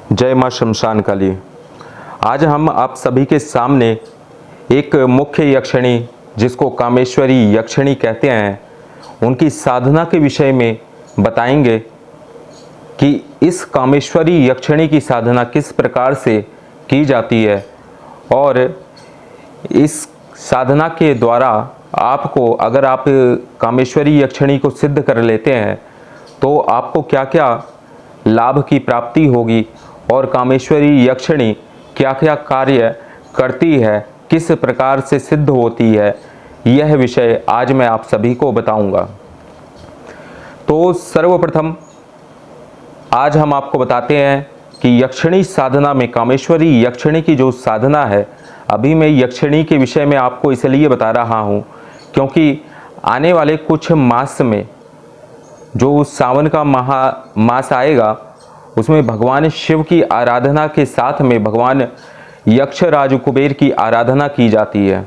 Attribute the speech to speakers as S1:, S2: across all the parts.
S1: जय माँ शमशान काली। आज हम आप सभी के सामने एक मुख्य यक्षिणी जिसको कामेश्वरी यक्षिणी कहते हैं, उनकी साधना के विषय में बताएंगे कि इस कामेश्वरी यक्षिणी की साधना किस प्रकार से की जाती है और इस साधना के द्वारा आपको, अगर आप कामेश्वरी यक्षिणी को सिद्ध कर लेते हैं तो आपको क्या क्या लाभ की प्राप्ति होगी और कामेश्वरी यक्षिणी क्या क्या कार्य करती है, किस प्रकार से सिद्ध होती है, यह विषय आज मैं आप सभी को बताऊंगा। तो सर्वप्रथम आज हम आपको बताते हैं कि यक्षिणी साधना में, कामेश्वरी यक्षिणी की जो साधना है, अभी मैं यक्षिणी के विषय में आपको इसलिए बता रहा हूँ क्योंकि आने वाले कुछ मास में जो सावन का मास आएगा उसमें भगवान शिव की आराधना के साथ में भगवान यक्षराज कुबेर की आराधना की जाती है।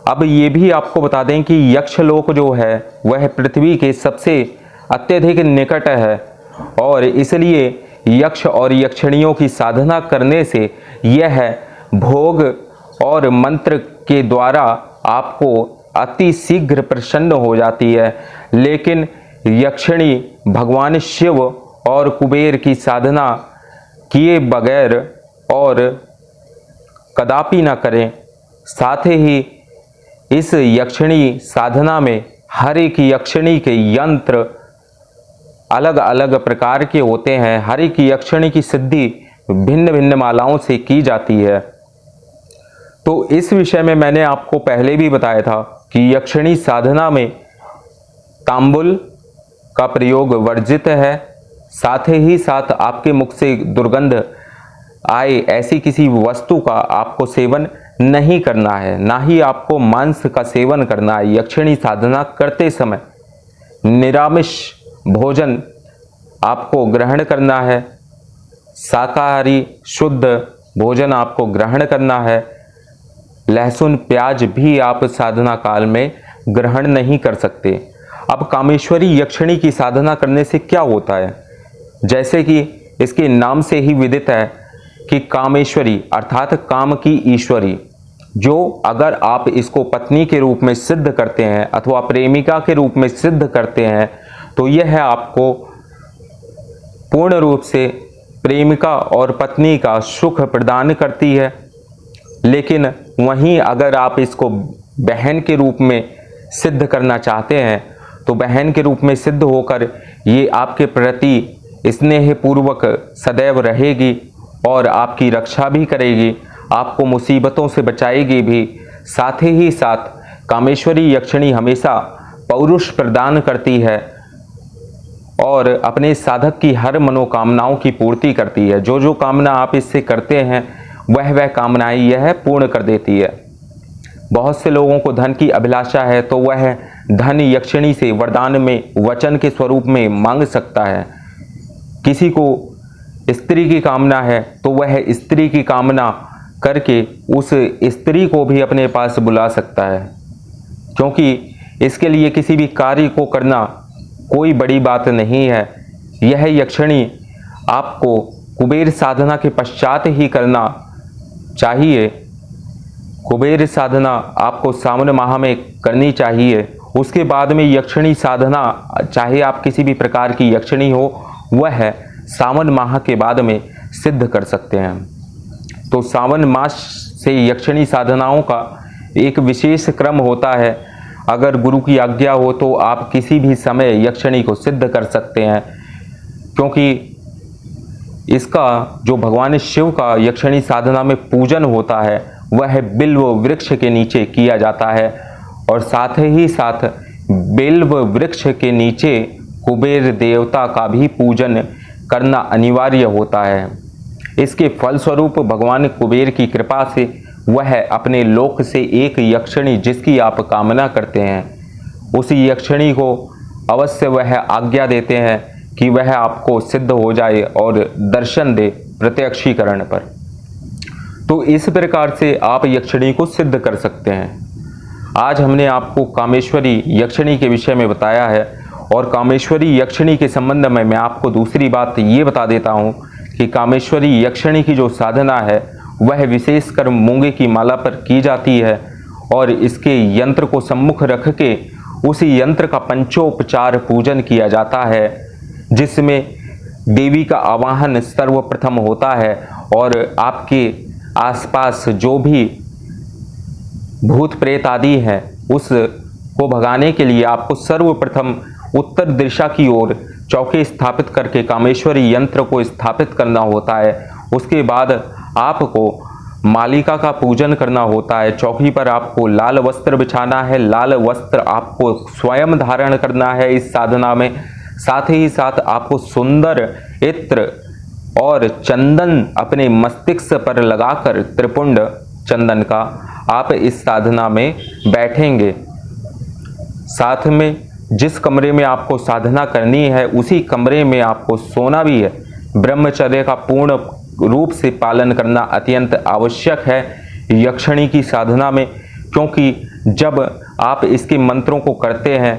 S1: अब ये भी आपको बता दें कि यक्षलोक जो है वह पृथ्वी के सबसे अत्यधिक निकट है और इसलिए यक्ष और यक्षिणियों की साधना करने से यह भोग और मंत्र के द्वारा आपको अति शीघ्र प्रसन्न हो जाती है। लेकिन यक्षिणी भगवान शिव और कुबेर की साधना किए बगैर और कदापि न करें। साथ ही इस यक्षिणी साधना में हर एक यक्षिणी के यंत्र अलग अलग प्रकार के होते हैं। हर एक यक्षिणी की सिद्धि भिन्न भिन्न मालाओं से की जाती है। तो इस विषय में मैंने आपको पहले भी बताया था कि यक्षिणी साधना में तांबुल का प्रयोग वर्जित है। साथ ही साथ आपके मुख से दुर्गंध आए ऐसी किसी वस्तु का आपको सेवन नहीं करना है, ना ही आपको मांस का सेवन करना है। यक्षिणी साधना करते समय निरामिष भोजन आपको ग्रहण करना है, शाकाहारी शुद्ध भोजन आपको ग्रहण करना है। लहसुन प्याज भी आप साधना काल में ग्रहण नहीं कर सकते। अब कामेश्वरी यक्षिणी की साधना करने से क्या होता है, जैसे कि इसके नाम से ही विदित है कि कामेश्वरी अर्थात काम की ईश्वरी, जो अगर आप इसको पत्नी के रूप में सिद्ध करते हैं अथवा प्रेमिका के रूप में सिद्ध करते हैं तो यह आपको पूर्ण रूप से प्रेमिका और पत्नी का सुख प्रदान करती है। लेकिन वहीं अगर आप इसको बहन के रूप में सिद्ध करना चाहते हैं तो बहन के रूप में सिद्ध होकर ये आपके प्रति स्नेह पूर्वक सदैव रहेगी और आपकी रक्षा भी करेगी, आपको मुसीबतों से बचाएगी भी। साथ ही साथ कामेश्वरी यक्षिणी हमेशा पौरुष प्रदान करती है और अपने साधक की हर मनोकामनाओं की पूर्ति करती है। जो जो कामना आप इससे करते हैं वह कामनाएं यह पूर्ण कर देती है। बहुत से लोगों को धन की अभिलाषा है तो वह धन यक्षिणी से वरदान में वचन के स्वरूप में मांग सकता है। किसी को स्त्री की कामना है तो वह स्त्री की कामना करके उस स्त्री को भी अपने पास बुला सकता है, क्योंकि इसके लिए किसी भी कार्य को करना कोई बड़ी बात नहीं है। यह यक्षिणी आपको कुबेर साधना के पश्चात ही करना चाहिए। कुबेर साधना आपको सावन माह में करनी चाहिए। उसके बाद में यक्षिणी साधना, चाहे आप किसी भी प्रकार की यक्षिणी हो, वह सावन माह के बाद में सिद्ध कर सकते हैं। तो सावन मास से यक्षिणी साधनाओं का एक विशेष क्रम होता है। अगर गुरु की आज्ञा हो तो आप किसी भी समय यक्षिणी को सिद्ध कर सकते हैं, क्योंकि इसका जो भगवान शिव का यक्षिणी साधना में पूजन होता है वह बिल्व वृक्ष के नीचे किया जाता है और साथ ही साथ बिल्व वृक्ष के नीचे कुबेर देवता का भी पूजन करना अनिवार्य होता है। इसके फलस्वरूप भगवान कुबेर की कृपा से वह अपने लोक से एक यक्षिणी जिसकी आप कामना करते हैं उस यक्षिणी को अवश्य वह आज्ञा देते हैं कि वह आपको सिद्ध हो जाए और दर्शन दे प्रत्यक्षीकरण पर। तो इस प्रकार से आप यक्षिणी को सिद्ध कर सकते हैं। आज हमने आपको कामेश्वरी यक्षिणी के विषय में बताया है और कामेश्वरी यक्षिणी के संबंध में मैं आपको दूसरी बात ये बता देता हूँ कि कामेश्वरी यक्षिणी की जो साधना है वह विशेषकर मूंगे की माला पर की जाती है और इसके यंत्र को सम्मुख रख के उसी यंत्र का पंचोपचार पूजन किया जाता है, जिसमें देवी का आवाहन सर्वप्रथम होता है और आपके आसपास जो भी भूत प्रेत आदि हैं उसको भगाने के लिए आपको सर्वप्रथम उत्तर दिशा की ओर चौके स्थापित करके कामेश्वरी यंत्र को स्थापित करना होता है। उसके बाद आपको मालिका का पूजन करना होता है। चौकी पर आपको लाल वस्त्र बिछाना है, लाल वस्त्र आपको स्वयं धारण करना है इस साधना में। साथ ही साथ आपको सुंदर इत्र और चंदन अपने मस्तिष्क पर लगाकर त्रिपुंड चंदन का आप इस साधना में बैठेंगे। साथ में जिस कमरे में आपको साधना करनी है उसी कमरे में आपको सोना भी है। ब्रह्मचर्य का पूर्ण रूप से पालन करना अत्यंत आवश्यक है यक्षिणी की साधना में, क्योंकि जब आप इसके मंत्रों को करते हैं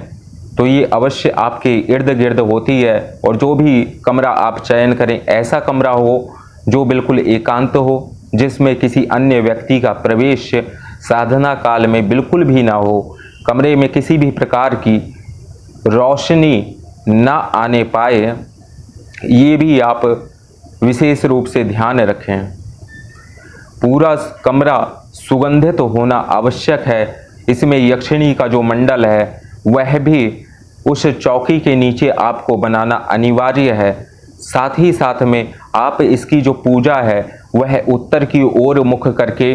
S1: तो ये अवश्य आपके इर्द गिर्द होती है। और जो भी कमरा आप चयन करें ऐसा कमरा हो जो बिल्कुल एकांत हो, जिसमें किसी अन्य व्यक्ति का प्रवेश साधना काल में बिल्कुल भी ना हो। कमरे में किसी भी प्रकार की रोशनी ना आने पाए, ये भी आप विशेष रूप से ध्यान रखें। पूरा कमरा सुगंधित होना आवश्यक है। इसमें यक्षिणी का जो मंडल है वह भी उस चौकी के नीचे आपको बनाना अनिवार्य है। साथ ही साथ में आप इसकी जो पूजा है वह उत्तर की ओर मुख करके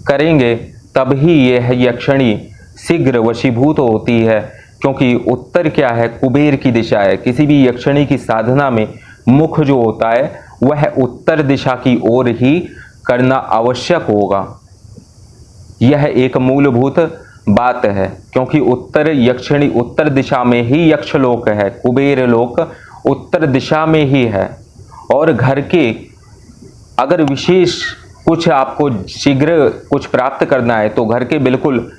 S1: करेंगे, तभी यह यक्षिणी शीघ्र वशीभूत होती है। क्योंकि उत्तर क्या है, कुबेर की दिशा है। किसी भी यक्षिणी की साधना में मुख जो होता है वह उत्तर दिशा की ओर ही करना आवश्यक होगा। यह एक मूलभूत बात है, क्योंकि उत्तर यक्षिणी उत्तर दिशा में ही यक्षलोक है, कुबेर लोक उत्तर दिशा में ही है। और घर के अगर विशेष कुछ आपको शीघ्र कुछ प्राप्त करना है तो घर के बिल्कुल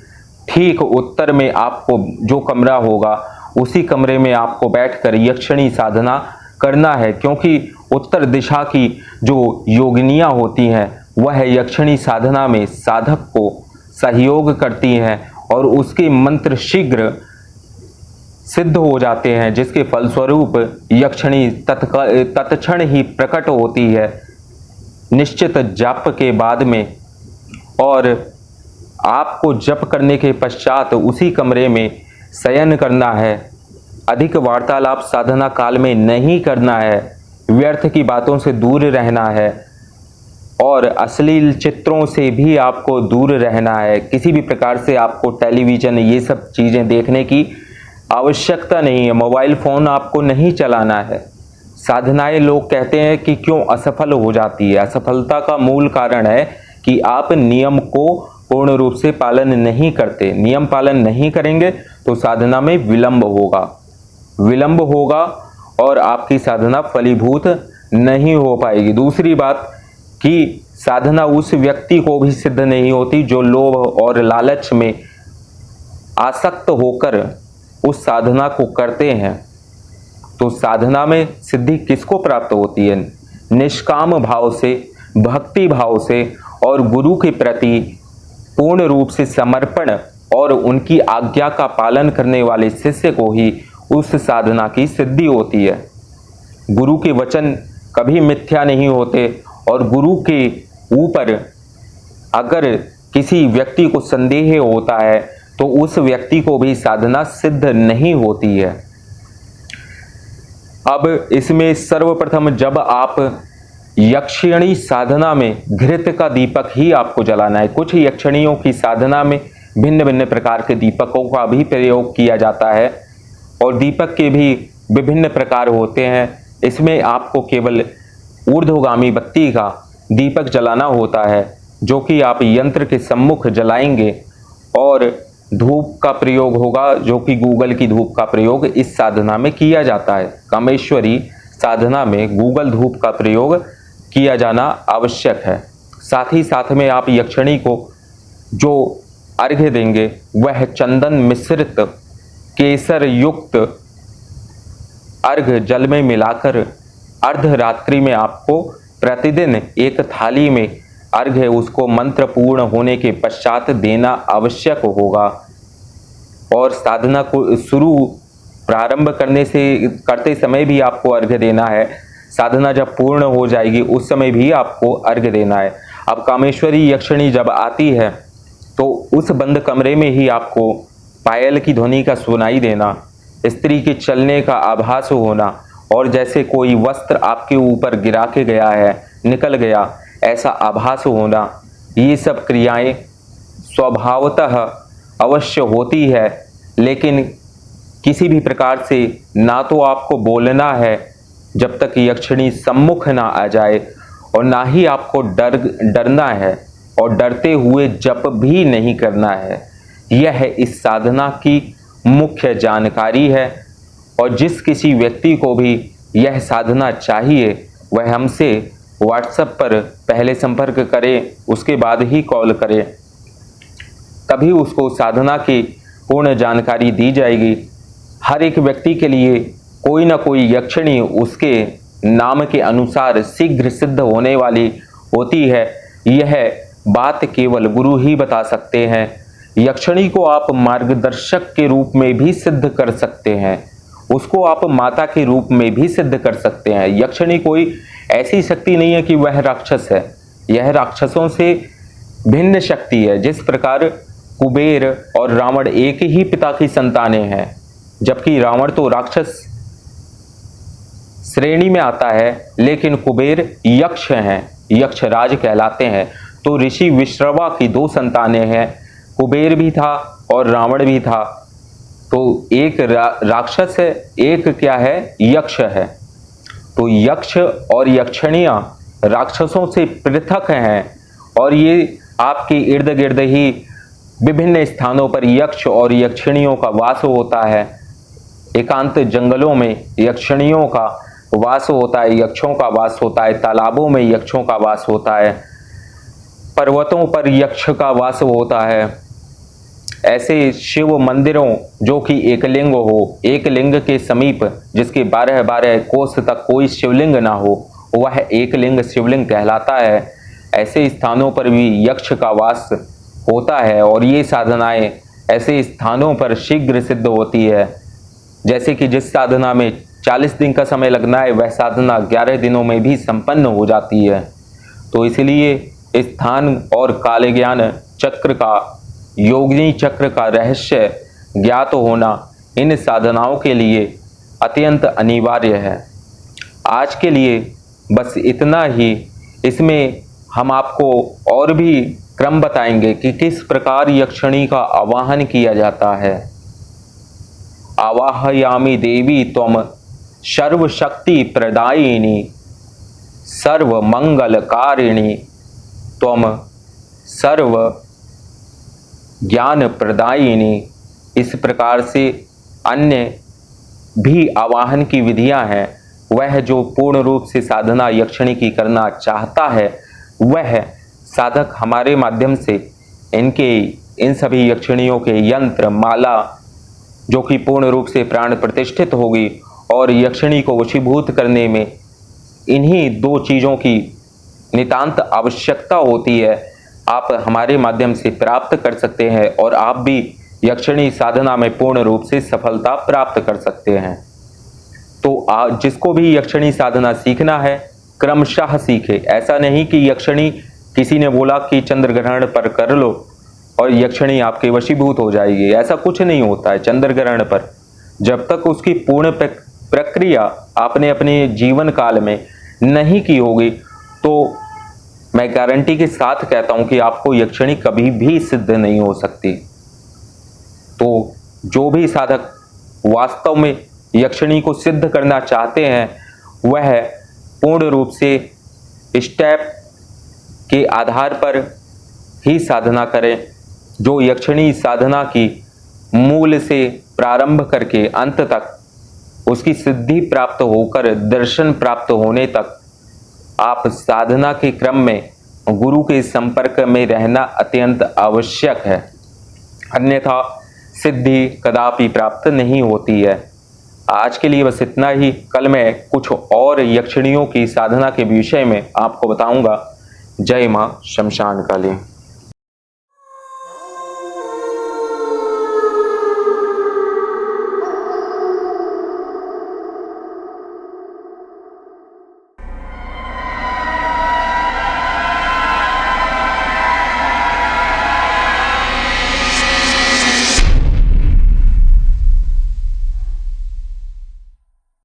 S1: ठीक उत्तर में आपको जो कमरा होगा उसी कमरे में आपको बैठकर यक्षिणी साधना करना है। क्योंकि उत्तर दिशा की जो योगिनियाँ होती हैं वह यक्षिणी साधना में साधक को सहयोग करती हैं और उसके मंत्र शीघ्र सिद्ध हो जाते हैं, जिसके फलस्वरूप यक्षिणी तत्क्षण ही प्रकट होती है निश्चित जप के बाद में। और आपको जप करने के पश्चात उसी कमरे में शयन करना है। अधिक वार्तालाप साधना काल में नहीं करना है, व्यर्थ की बातों से दूर रहना है और अश्लील चित्रों से भी आपको दूर रहना है। किसी भी प्रकार से आपको टेलीविज़न ये सब चीज़ें देखने की आवश्यकता नहीं है। मोबाइल फ़ोन आपको नहीं चलाना है। साधनाएं लोग कहते हैं कि क्यों असफल हो जाती है। असफलता का मूल कारण है कि आप नियम को पूर्ण रूप से पालन नहीं करते। नियम पालन नहीं करेंगे तो साधना में विलंब होगा और आपकी साधना फलीभूत नहीं हो पाएगी। दूसरी बात कि साधना उस व्यक्ति को भी सिद्ध नहीं होती जो लोभ और लालच में आसक्त होकर उस साधना को करते हैं। तो साधना में सिद्धि किसको प्राप्त होती है? निष्काम भाव से, भक्ति भाव से और गुरु के प्रति पूर्ण रूप से समर्पण और उनकी आज्ञा का पालन करने वाले शिष्य को ही उस साधना की सिद्धि होती है। गुरु के वचन कभी मिथ्या नहीं होते और गुरु के ऊपर अगर किसी व्यक्ति को संदेह होता है तो उस व्यक्ति को भी साधना सिद्ध नहीं होती है। अब इसमें सर्वप्रथम जब आप यक्षिणी साधना में घृत का दीपक ही आपको जलाना है। कुछ यक्षिणियों की साधना में भिन्न भिन्न प्रकार के दीपकों का भी प्रयोग किया जाता है और दीपक के भी विभिन्न प्रकार होते हैं। इसमें आपको केवल ऊर्ध्वगामी बत्ती का दीपक जलाना होता है, जो कि आप यंत्र के सम्मुख जलाएंगे और धूप का प्रयोग होगा, जो कि गूगल की धूप का प्रयोग इस साधना में किया जाता है। कामेश्वरी साधना में गूगल धूप का प्रयोग किया जाना आवश्यक है। साथ ही साथ में आप यक्षिणी को जो अर्घ्य देंगे वह चंदन मिश्रित केसर युक्त अर्घ्य जल में मिलाकर अर्धरात्रि में आपको प्रतिदिन एक थाली में अर्घ्य उसको मंत्र पूर्ण होने के पश्चात देना आवश्यक होगा। और साधना को प्रारंभ करते समय भी आपको अर्घ्य देना है। साधना जब पूर्ण हो जाएगी उस समय भी आपको अर्घ्य देना है। अब कामेश्वरी यक्षिणी जब आती है तो उस बंद कमरे में ही आपको पायल की ध्वनि का सुनाई देना, स्त्री के चलने का आभास होना, और जैसे कोई वस्त्र आपके ऊपर गिरा के गया है, निकल गया, ऐसा आभास होना, ये सब क्रियाएं स्वभावतः अवश्य होती है। लेकिन किसी भी प्रकार से ना तो आपको बोलना है जब तक यक्षिणी सम्मुख ना आ जाए, और ना ही आपको डरना है, और डरते हुए जप भी नहीं करना है। यह इस साधना की मुख्य जानकारी है। और जिस किसी व्यक्ति को भी यह साधना चाहिए वह हमसे व्हाट्सएप पर पहले संपर्क करे, उसके बाद ही कॉल करे, तभी उसको साधना की पूर्ण जानकारी दी जाएगी। हर एक व्यक्ति के लिए कोई ना कोई यक्षिणी उसके नाम के अनुसार शीघ्र सिद्ध होने वाली होती है। यह बात केवल गुरु ही बता सकते हैं। यक्षिणी को आप मार्गदर्शक के रूप में भी सिद्ध कर सकते हैं, उसको आप माता के रूप में भी सिद्ध कर सकते हैं। यक्षिणी कोई ऐसी शक्ति नहीं है कि वह राक्षस है, यह राक्षसों से भिन्न शक्ति है। जिस प्रकार कुबेर और रावण एक ही पिता की संतानें हैं, जबकि रावण तो राक्षस श्रेणी में आता है, लेकिन कुबेर यक्ष हैं, यक्षराज कहलाते हैं। तो ऋषि विश्रवा की दो संतानें हैं, कुबेर भी था और रावण भी था। तो एक राक्षस है, एक क्या है, यक्ष है। तो यक्ष और यक्षिणियां राक्षसों से पृथक हैं, और ये आपके इर्द गिर्द ही विभिन्न स्थानों पर यक्ष और यक्षिणियों का वास होता है। एकांत जंगलों में यक्षिणियों का वास होता है, यक्षों का वास होता है, तालाबों में यक्षों का वास होता है, पर्वतों पर यक्ष का वास होता है। ऐसे शिव मंदिरों जो कि एक लिंग हो, एक लिंग के समीप जिसके 12-12 कोस तक कोई शिवलिंग ना हो, वह एक लिंग शिवलिंग कहलाता है। ऐसे स्थानों पर भी यक्ष का वास होता है, और ये साधनाएं ऐसे स्थानों पर शीघ्र सिद्ध होती है। जैसे कि जिस साधना में 40 दिन का समय लगना है, वह साधना 11 दिनों में भी संपन्न हो जाती है। तो इसलिए स्थान और काल ज्ञान चक्र का, योगिनी चक्र का रहस्य ज्ञात होना इन साधनाओं के लिए अत्यंत अनिवार्य है। आज के लिए बस इतना ही। इसमें हम आपको और भी क्रम बताएंगे कि किस प्रकार यक्षिणी का आवाहन किया जाता है। आवाहयामि देवी त्वम सर्वशक्ति प्रदायिनी सर्व मंगलकारिणी त्वम सर्व ज्ञान प्रदायिनी। इस प्रकार से अन्य भी आवाहन की विधियां हैं। वह जो पूर्ण रूप से साधना यक्षिणी की करना चाहता है, वह साधक हमारे माध्यम से इन सभी यक्षिणियों के यंत्र माला जो कि पूर्ण रूप से प्राण प्रतिष्ठित होगी, और यक्षिणी को वशीभूत करने में इन्हीं दो चीज़ों की नितांत आवश्यकता होती है, आप हमारे माध्यम से प्राप्त कर सकते हैं, और आप भी यक्षिणी साधना में पूर्ण रूप से सफलता प्राप्त कर सकते हैं। तो जिसको भी यक्षिणी साधना सीखना है क्रमशः सीखे। ऐसा नहीं कि यक्षिणी किसी ने बोला कि चंद्र ग्रहण पर कर लो और यक्षिणी आपके वशीभूत हो जाएगी, ऐसा कुछ नहीं होता है। चंद्र ग्रहण पर जब तक उसकी पूर्ण प्रक्रिया आपने अपने जीवन काल में नहीं की होगी, तो मैं गारंटी के साथ कहता हूं कि आपको यक्षिणी कभी भी सिद्ध नहीं हो सकती। तो जो भी साधक वास्तव में यक्षिणी को सिद्ध करना चाहते हैं, वह पूर्ण रूप से स्टेप के आधार पर ही साधना करें। जो यक्षिणी साधना की मूल से प्रारंभ करके अंत तक उसकी सिद्धि प्राप्त होकर दर्शन प्राप्त होने तक आप साधना के क्रम में गुरु के संपर्क में रहना अत्यंत आवश्यक है, अन्यथा सिद्धि कदापि प्राप्त नहीं होती है। आज के लिए बस इतना ही। कल मैं कुछ और यक्षिणियों की साधना के विषय में आपको बताऊंगा। जय मां शमशान काली।